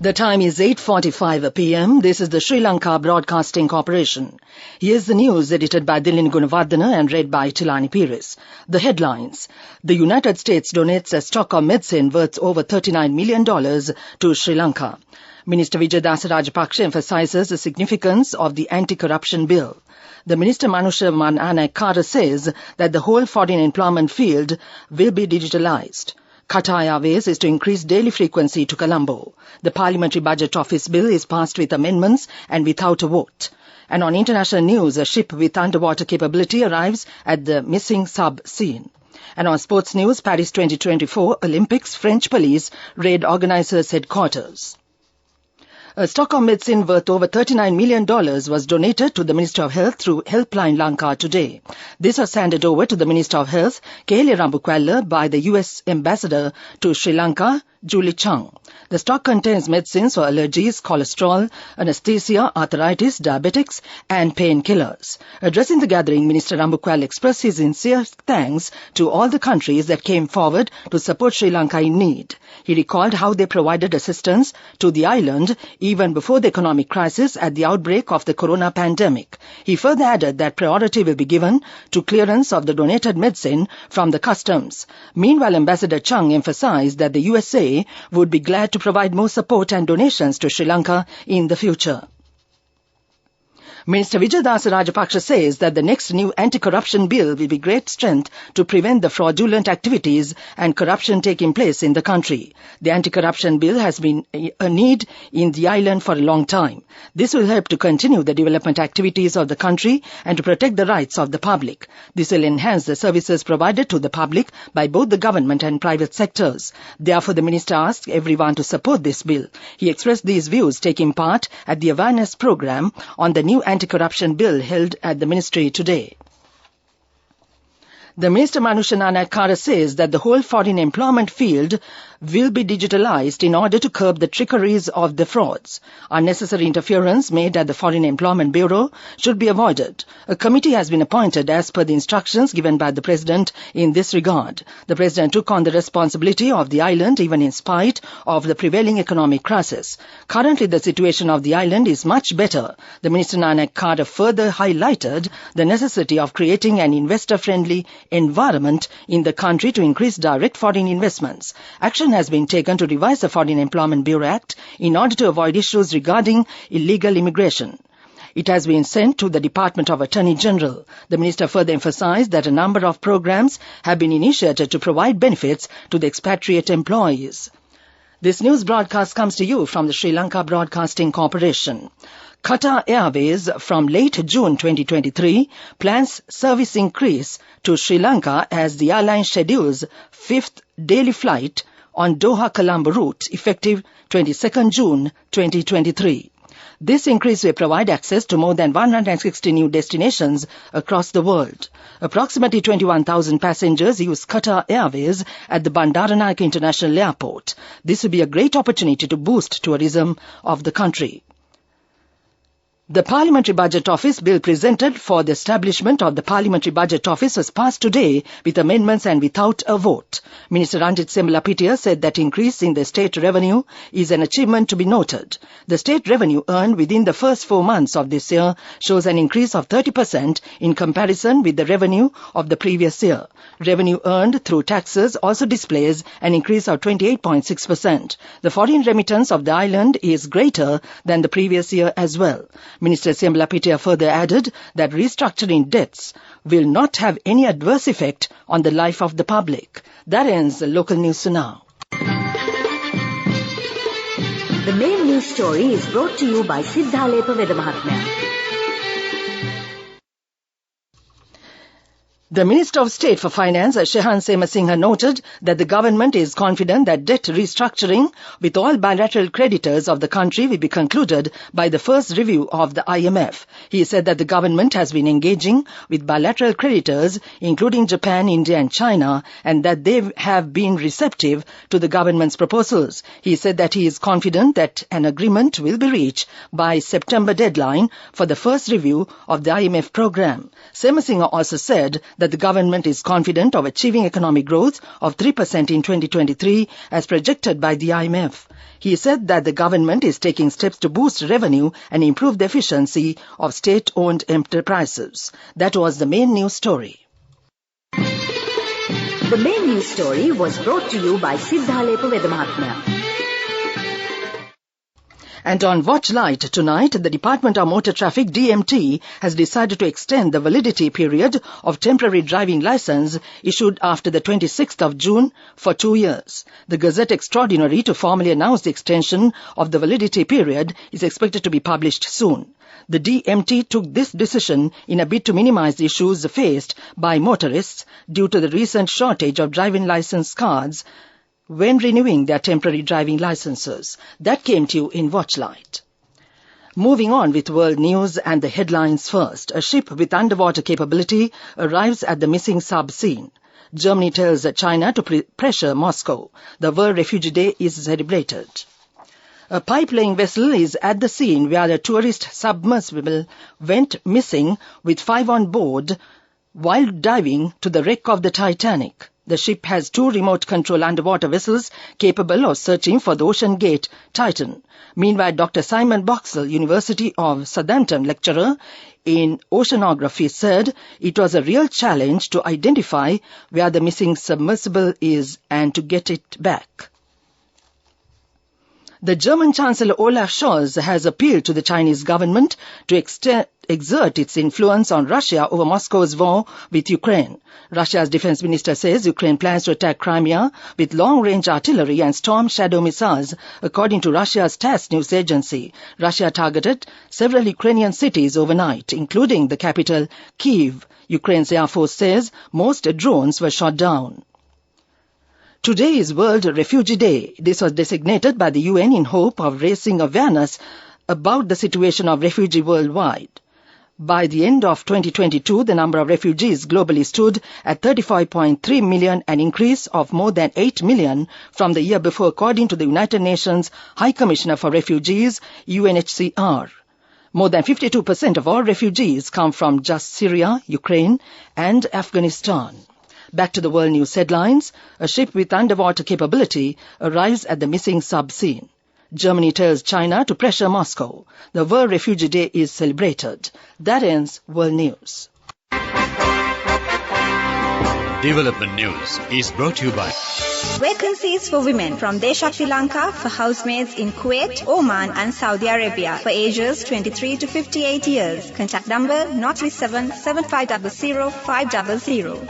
The time is 8:45 p.m. This is the Sri Lanka Broadcasting Corporation. Here's the news edited by Dilin Gunawardena and read by Tilani Pires. The headlines. The United States donates a stock of medicine worth over $39 million to Sri Lanka. Minister Vijayadasa Rajapaksa emphasizes the significance of the anti-corruption bill. The Minister Manusha Mananakara says that the whole foreign employment field will be digitalized. Qatar Airways is to increase daily frequency to Colombo. The Parliamentary Budget Office bill is passed with amendments and without a vote. And on international news, a ship with underwater capability arrives at the missing sub scene. And on sports news, Paris 2024 Olympics, French police raid organizers' headquarters. A stock of medicine worth over $39 million was donated to the Minister of Health through Helpline Lanka today. This was handed over to the Minister of Health, Kehele Rambukwella, by the US Ambassador to Sri Lanka, Julie Chung. The stock contains medicines for allergies, cholesterol, anesthesia, arthritis, diabetics, and painkillers. Addressing the gathering, Minister Rambukwella expressed his sincere thanks to all the countries that came forward to support Sri Lanka in need. He recalled how they provided assistance to the island even before the economic crisis at the outbreak of the corona pandemic. He further added that priority will be given to clearance of the donated medicine from the customs. Meanwhile, Ambassador Chung emphasized that the USA would be glad to provide more support and donations to Sri Lanka in the future. Minister Vijayadasa Rajapaksa says that the next new anti-corruption bill will be great strength to prevent the fraudulent activities and corruption taking place in the country. The anti-corruption bill has been a need in the island for a long time. This will help to continue the development activities of the country and to protect the rights of the public. This will enhance the services provided to the public by both the government and private sectors. Therefore, the minister asked everyone to support this bill. He expressed these views taking part at the awareness program on the new anti-corruption bill held at the ministry today. The Minister Manusha Mananakara says that the whole foreign employment field will be digitalized in order to curb the trickeries of the frauds. Unnecessary interference made at the Foreign Employment Bureau should be avoided. A committee has been appointed as per the instructions given by the President in this regard. The President took on the responsibility of the island even in spite of the prevailing economic crisis. Currently, the situation of the island is much better. The Minister Mananakara further highlighted the necessity of creating an investor-friendly environment in the country to increase direct foreign investments. Action has been taken to revise the Foreign Employment Bureau Act in order to avoid issues regarding illegal immigration. It has been sent to the Department of Attorney General. The minister further emphasized that a number of programs have been initiated to provide benefits to the expatriate employees. This news broadcast comes to you from the Sri Lanka Broadcasting Corporation. Qatar Airways from late June 2023 plans service increase to Sri Lanka as the airline schedules fifth daily flight on Doha-Colombo route effective 22nd June 2023. This increase will provide access to more than 160 new destinations across the world. Approximately 21,000 passengers use Qatar Airways at the Bandaranaike International Airport. This will be a great opportunity to boost tourism of the country. The Parliamentary Budget Office bill presented for the establishment of the Parliamentary Budget Office was passed today with amendments and without a vote. Minister Ranjit Sembalapitiya said that increase in the state revenue is an achievement to be noted. The state revenue earned within the first 4 months of this year shows an increase of 30% in comparison with the revenue of the previous year. Revenue earned through taxes also displays an increase of 28.6%. The foreign remittance of the island is greater than the previous year as well. Minister Sembalapitiya further added that restructuring debts will not have any adverse effect on the life of the public. That ends the local news now. The main news story is brought to you by Siddhalepa Vedamahatmya. The Minister of State for Finance, Shehan Semasinghe, noted that the government is confident that debt restructuring with all bilateral creditors of the country will be concluded by the first review of the IMF. He said that the government has been engaging with bilateral creditors, including Japan, India and China, and that they have been receptive to the government's proposals. He said that he is confident that an agreement will be reached by September deadline for the first review of the IMF program. Semasinghe also said that that the government is confident of achieving economic growth of 3% in 2023 as projected by the IMF. He said that the government is taking steps to boost revenue and improve the efficiency of state-owned enterprises. That was the main news story. The main news story was brought to you by Siddhalepa Vedamahatmya. And on Watch Light tonight, the Department of Motor Traffic DMT has decided to extend the validity period of temporary driving license issued after the 26th of June for 2 years. The Gazette Extraordinary to formally announce the extension of the validity period is expected to be published soon. The DMT took this decision in a bid to minimize the issues faced by motorists due to the recent shortage of driving license cards when renewing their temporary driving licenses. That came to you in Watchlight. Moving on with world news and the headlines first. A ship with underwater capability arrives at the missing sub scene. Germany tells China to pressure Moscow. The World Refugee Day is celebrated. A pipe-laying vessel is at the scene where a tourist submersible went missing with 5 on board while diving to the wreck of the Titanic. The ship has 2 remote-control underwater vessels capable of searching for the Ocean Gate Titan. Meanwhile, Dr. Simon Boxall, University of Southampton lecturer in oceanography, said it was a real challenge to identify where the missing submersible is and to get it back. The German Chancellor Olaf Scholz has appealed to the Chinese government to exert its influence on Russia over Moscow's war with Ukraine. Russia's defense minister says Ukraine plans to attack Crimea with long-range artillery and Storm Shadow missiles, according to Russia's TASS news agency. Russia targeted several Ukrainian cities overnight, including the capital, Kyiv. Ukraine's Air Force says most drones were shot down. Today is World Refugee Day. This was designated by the UN in hope of raising awareness about the situation of refugees worldwide. By the end of 2022, the number of refugees globally stood at 35.3 million, an increase of more than 8 million from the year before, according to the United Nations High Commissioner for Refugees, UNHCR. More than 52% of all refugees come from just Syria, Ukraine, and Afghanistan. Back to the world news headlines. A ship with underwater capability arrives at the missing sub scene. Germany tells China to pressure Moscow. The World Refugee Day is celebrated. That ends world news. Development News is brought to you by Vacancies for women from Deshakti Lanka for housemaids in Kuwait, Oman and Saudi Arabia for ages 23 to 58 years. Contact number 037 7500 500.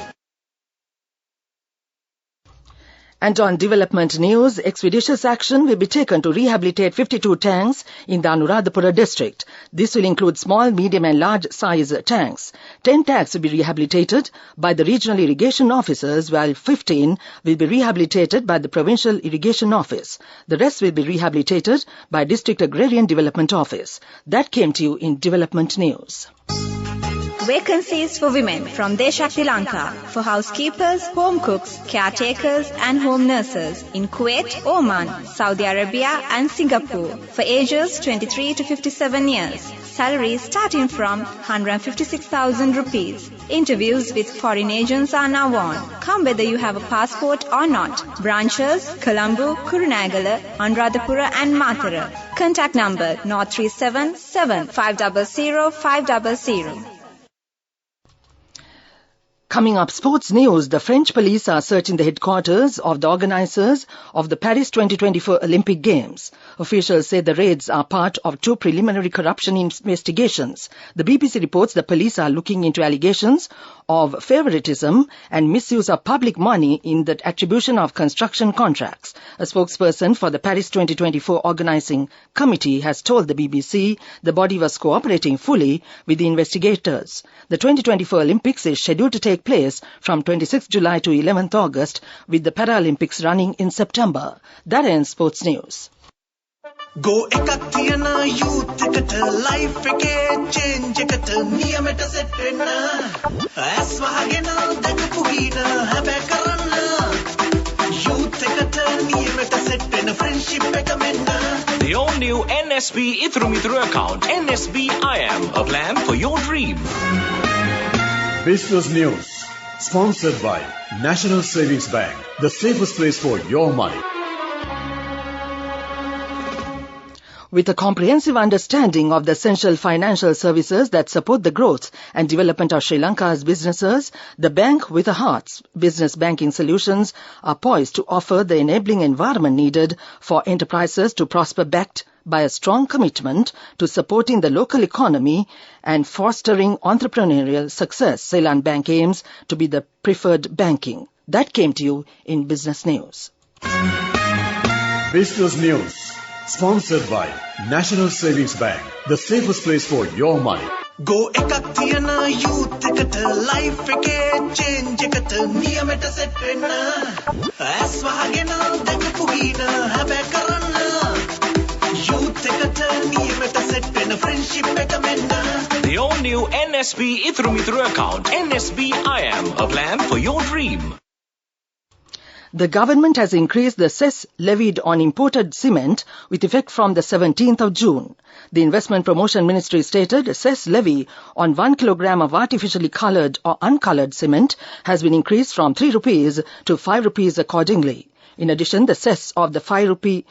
And on development news, expeditious action will be taken to rehabilitate 52 tanks in the Anuradhapura district. This will include small, medium and large size tanks. 10 tanks will be rehabilitated by the regional irrigation officers, while 15 will be rehabilitated by the provincial irrigation office. The rest will be rehabilitated by district agrarian development office. That came to you in development news. Vacancies for women from Deshakti Lanka for housekeepers, home cooks, caretakers and home nurses in Kuwait, Oman, Saudi Arabia and Singapore for ages 23 to 57 years. Salaries starting from 156,000 rupees. Interviews with foreign agents are now on. Come whether you have a passport or not. Branches, Colombo, Kurunagala, Anuradhapura and Matara. Contact number 037 500 500. Coming up, sports news. The French police are searching the headquarters of the organizers of the Paris 2024 Olympic Games. Officials say the raids are part of 2 preliminary corruption investigations. The BBC reports the police are looking into allegations of favoritism and misuse of public money in the attribution of construction contracts. A spokesperson for the Paris 2024 organizing committee has told the BBC the body was cooperating fully with the investigators. The 2024 Olympics is scheduled to take place from 26 July to 11th August, with the Paralympics running in September. That ends sports news. Go ekakthiyana youth ekata life eke change ekata niyamata setna as wahagena dakapugina habe karana youth ekata niyamata setna friendship ekamenna. The all new NSB Ithumitru account, NSB I Am, a plan for your dream. Business News Sponsored by National Savings Bank, the safest place for your money. With a comprehensive understanding of the essential financial services that support the growth and development of Sri Lanka's businesses, the bank with a heart's business banking solutions are poised to offer the enabling environment needed for enterprises to prosper, backed by a strong commitment to supporting the local economy and fostering entrepreneurial success. Ceylon Bank aims to be the preferred banking. That came to you in Business News. Business News. Sponsored by National Savings Bank, the safest place for your money. Go ekak thiyana youth eකට life එකේ change එකට නියමෙට set වෙන්න ඇස් වහගෙන දැකපු ගින හැබැයි කරන්න youth එකට නියමෙට set වෙන්න friendship එක මෙන්න. The all-new NSB Ithru Mithru account. NSB IM, a plan for your dream. The government has increased the cess levied on imported cement with effect from the 17th of June. The Investment Promotion Ministry stated a cess levy on 1 kilogram of artificially coloured or uncoloured cement has been increased from 3 rupees to 5 rupees accordingly. In addition, the cess of the 5 rupees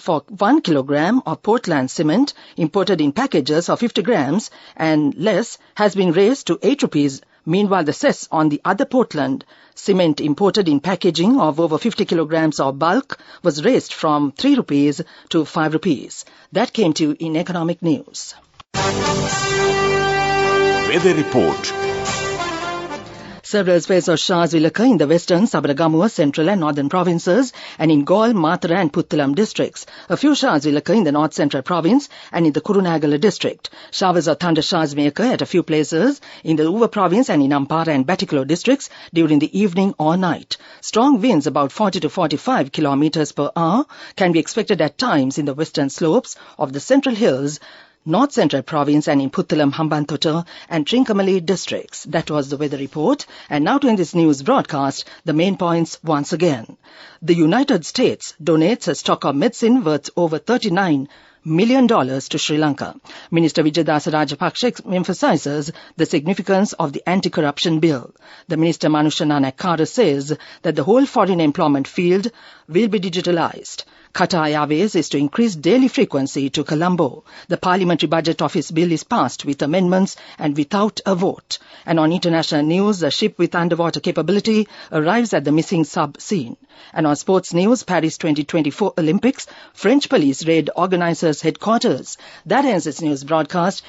for 1 kilogram of Portland cement imported in packages of 50 grams and less has been raised to 8 rupees. Meanwhile, the cess on the other Portland cement imported in packaging of over 50 kilograms of bulk was raised from 3 rupees to 5 rupees. That came to you in Economic News. Weather report. Several spells of showers will occur in the western, Sabaragamuwa, central and northern provinces and in Galle, Matara and Puttalam districts. A few showers will occur in the north-central province and in the Kurunagala district. Showers or thunder showers may occur at a few places in the Uva province and in Ampara and Batticaloa districts during the evening or night. Strong winds about 40 to 45 kilometers per hour can be expected at times in the western slopes of the central hills, North Central Province and in Puttalam, Hambantota and Trincomalee districts. That was the weather report. And now to end this news broadcast, the main points once again. The United States donates a stock of medicine worth over $39 million to Sri Lanka. Minister Vijayadasa Rajapaksa emphasizes the significance of the anti-corruption bill. The Minister Manusha Nanak says that the whole foreign employment field will be digitalized. Qatar Airways is to increase daily frequency to Colombo. The Parliamentary Budget Office bill is passed with amendments and without a vote. And on international news, a ship with underwater capability arrives at the missing sub scene. And on sports news, Paris 2024 Olympics, French police raid organizers' headquarters. That ends this news broadcast.